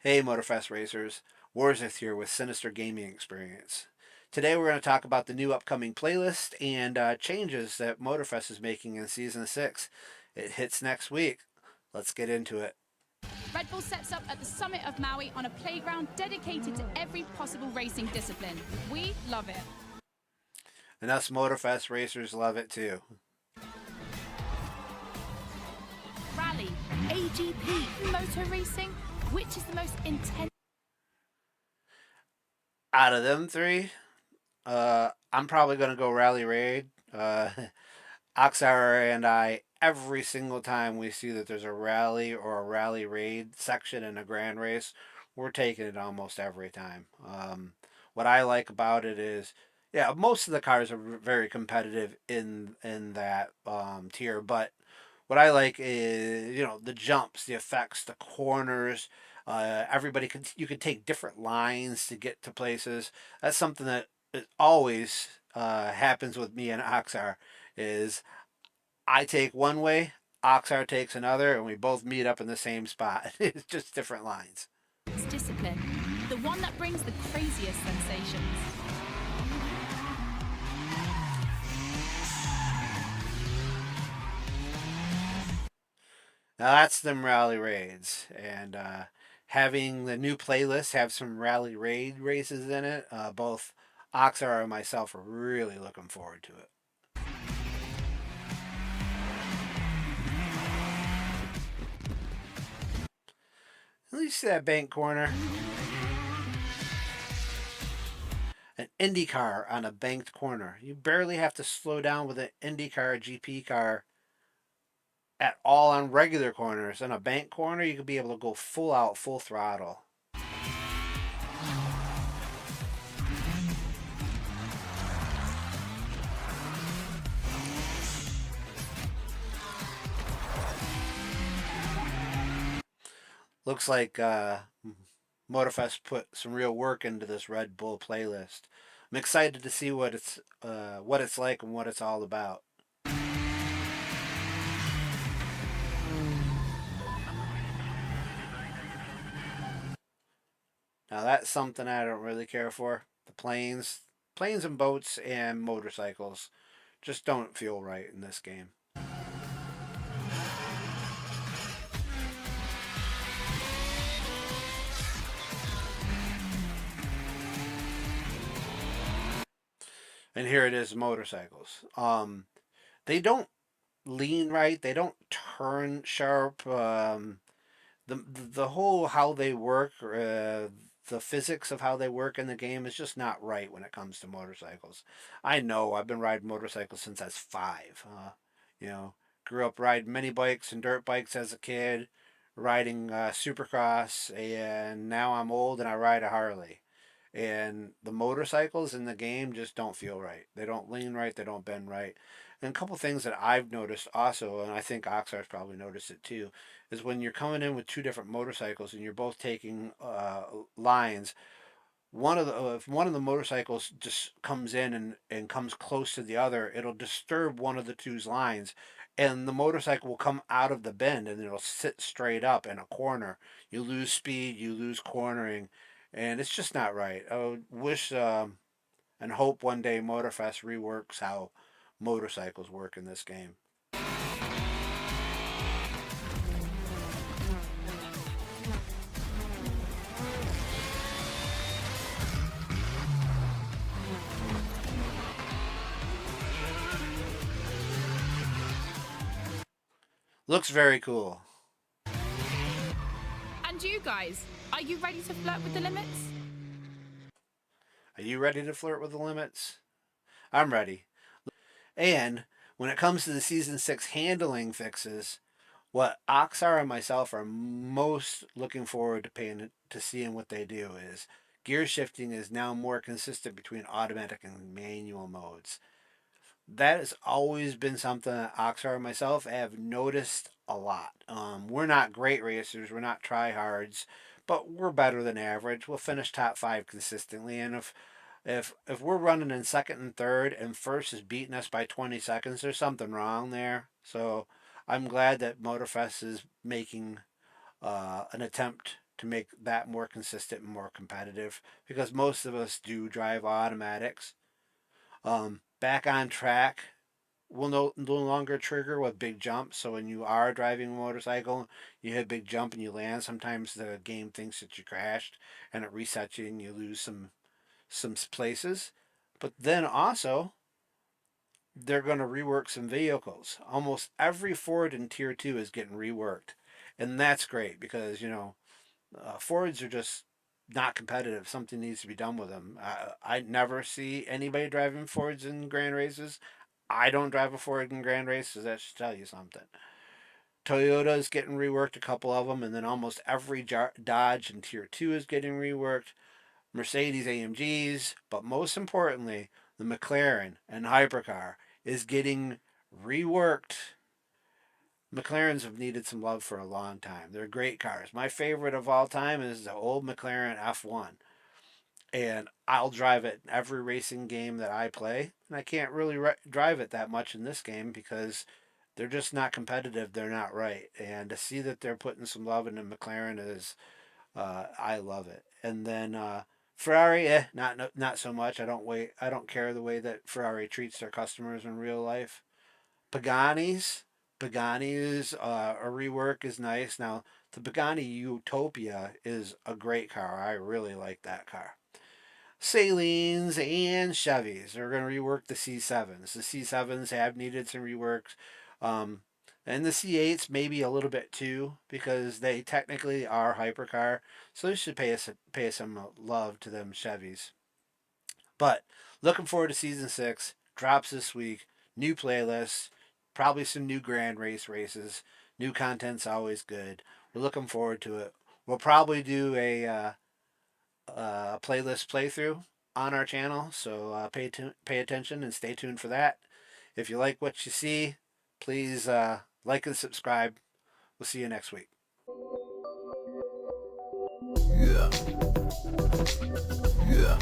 Hey Motorfest racers, Warzith here with Sinister Gaming Experience. Today we're going to talk about the new upcoming playlist and changes that Motorfest is making in Season 6. It hits next week. Let's get into it. Red Bull sets up at the summit of Maui on a playground dedicated to every possible racing discipline. We love it. And us Motorfest racers love it too. Rally, AGP, motor racing. Which is the most intense? Out of them three, I'm probably going to go Rally Raid. Oxar and I, every single time we see that there's a rally or a rally raid section in a grand race, we're taking it almost every time. What I like about it is, yeah, most of the cars are very competitive in that tier, but what I like is the jumps, the effects, the corners. Everybody can you can take different lines to get to places. That's something that always happens with me and Oxar is I take one way, Oxar takes another, and we both meet up in the same spot. It's just different lines. Discipline, the one that brings the craziest sensations. Now that's them rally raids, and having the new playlist have some rally raid races in it. Both Oxar and myself are really looking forward to it. At least that bank corner. An Indy car on a banked corner. You barely have to slow down with an Indy car, GP car at all on regular corners. On a bank corner, you could be able to go full out, full throttle. Looks like Motorfest put some real work into this Red Bull playlist. I'm excited to see what it's like and what it's all about. Now that's something I don't really care for. The planes and boats and motorcycles just don't feel right in this game. And here it is, motorcycles. They don't lean right. They don't turn sharp. The whole how they work, the physics of how they work in the game is just not right when it comes to motorcycles. I know I've been riding motorcycles since I was 5. You know, grew up riding mini bikes and dirt bikes as a kid, riding supercross, and now I'm old and I ride a Harley. And the motorcycles in the game just don't feel right. They don't lean right. They don't bend right. And a couple things that I've noticed also, and I think Oxar's probably noticed it too, is when you're coming in with two different motorcycles and you're both taking lines. If one of the motorcycles just comes in and comes close to the other, it'll disturb one of the two's lines, and the motorcycle will come out of the bend and it'll sit straight up in a corner. You lose speed, you lose cornering, and it's just not right. I would wish and hope one day Motorfest reworks how motorcycles work in this game. Looks very cool. And you guys, are you ready to flirt with the limits? Are you ready to flirt with the limits? I'm ready. And when it comes to the season 6 handling fixes, what Oxar and myself are most looking forward to paying to seeing what they do is gear shifting is now more consistent between automatic and manual modes. That has always been something that Oxar and myself have noticed a lot. We're not great racers, we're not tryhards, but we're better than average. We'll finish top 5 consistently, and if we're running in second and third and first is beating us by 20 seconds, there's something wrong there. So I'm glad that Motorfest is making an attempt to make that more consistent and more competitive because most of us do drive automatics. Back on track will no longer trigger with big jumps. So when you are driving a motorcycle, you hit a big jump and you land. Sometimes the game thinks that you crashed and it resets you and you lose some places. But then also they're going to rework some vehicles. Almost every Ford in Tier 2 is getting reworked. And that's great because, Fords are just not competitive. Something needs to be done with them. I never see anybody driving Fords in grand races. I don't drive a Ford in grand races. That should tell you something. Toyota is getting reworked, a couple of them, and then almost every Dodge in Tier 2 is getting reworked. Mercedes AMGs, but most importantly, the McLaren and Hypercar is getting reworked. McLarens have needed some love for a long time. They're great cars. My favorite of all time is the old McLaren F1. And I'll drive it in every racing game that I play. And I can't really drive it that much in this game because they're just not competitive. They're not right. And to see that they're putting some love into McLaren is, I love it. And then Ferrari, not so much. I don't care the way that Ferrari treats their customers in real life. Pagani's Pagani's a rework is nice. Now the Pagani Utopia is a great car. I really like that car. Salines and Chevys are going to rework the C7s. The C7s have needed some reworks. Um, and the C8s maybe a little bit too because they technically are hypercar. So they should pay some love to them Chevys. But looking forward to season 6. Drops this week. New playlists. Probably some new grand races. New content's always good. We're looking forward to it. We'll probably do a playlist playthrough on our channel, so pay attention and stay tuned for that. If you like what you see, please like and subscribe. We'll see you next week. Yeah, yeah.